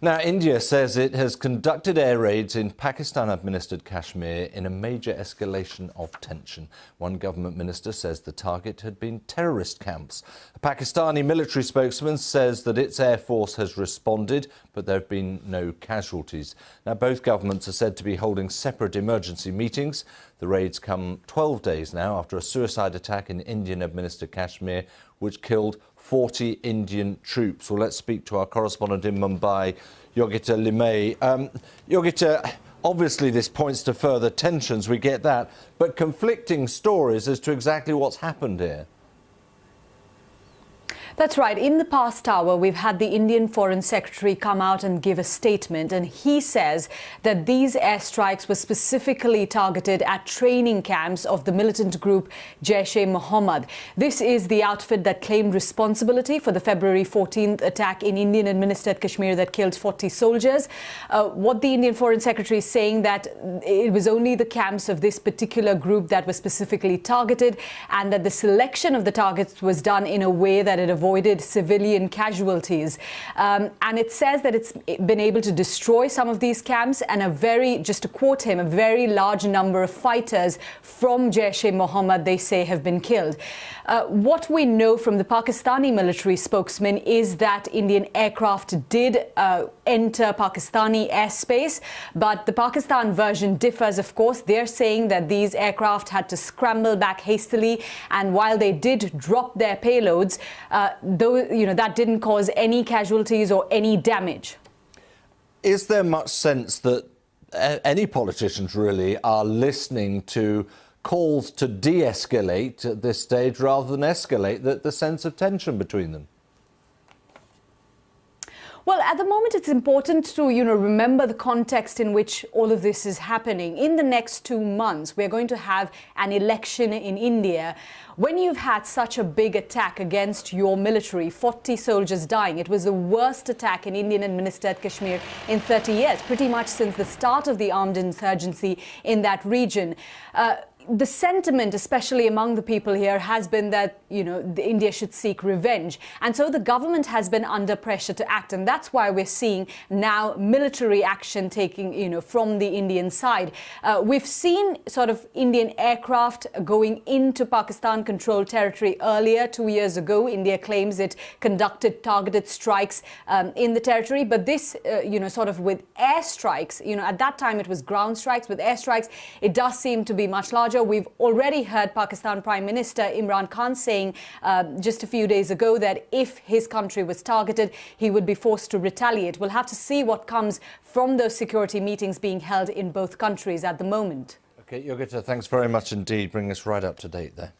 Now, India says it has conducted air raids in Pakistan-administered Kashmir in a major escalation of tension. One government minister says the target had been terrorist camps. A Pakistani military spokesman says that its air force has responded, but there have been no casualties. Now, both governments are said to be holding separate emergency meetings. The raids come 12 days now after a suicide attack in Indian-administered Kashmir, which killed 40 Indian troops. Well, let's speak to our correspondent in Mumbai, Yogita Limaye. Yogita, obviously this points to further tensions, we get that, but conflicting stories as to exactly what's happened here. That's right. In the past hour, we've had the Indian Foreign Secretary come out and give a statement, and he says that these airstrikes were specifically targeted at training camps of the militant group Jaish-e-Mohammed. This is the outfit that claimed responsibility for the February 14th attack in Indian-administered Kashmir that killed 40 soldiers. What the Indian Foreign Secretary is saying that it was only the camps of this particular group that were specifically targeted, and that the selection of the targets was done in a way that it avoided civilian casualties. And it says that it's been able to destroy some of these camps, and just to quote him, a very large number of fighters from Jaish-e-Mohammed, they say, have been killed. What we know from the Pakistani military spokesman is that Indian aircraft did enter Pakistani airspace, but the Pakistan version differs, of course. They're saying that these aircraft had to scramble back hastily, and while they did drop their payloads, that didn't cause any casualties or any damage. Is there much sense that any politicians really are listening to calls to de-escalate at this stage rather than escalate the sense of tension between them? Well, at the moment, it's important to, remember the context in which all of this is happening. In the next 2 months, we're going to have an election in India. When you've had such a big attack against your military, 40 soldiers dying, it was the worst attack in Indian-administered Kashmir in 30 years, pretty much since the start of the armed insurgency in that region. The sentiment, especially among the people here, has been that, India should seek revenge. And so the government has been under pressure to act. And that's why we're seeing now military action taking, from the Indian side. We've seen sort of Indian aircraft going into Pakistan-controlled territory earlier. 2 years ago, India claims it conducted targeted strikes in the territory. But this, sort of with airstrikes, at that time it was ground strikes. With airstrikes, it does seem to be much larger. We've already heard Pakistan Prime Minister Imran Khan saying just a few days ago that if his country was targeted, he would be forced to retaliate. We'll have to see what comes from those security meetings being held in both countries at the moment. OK, Yogita, thanks very much indeed. Bring us right up to date there.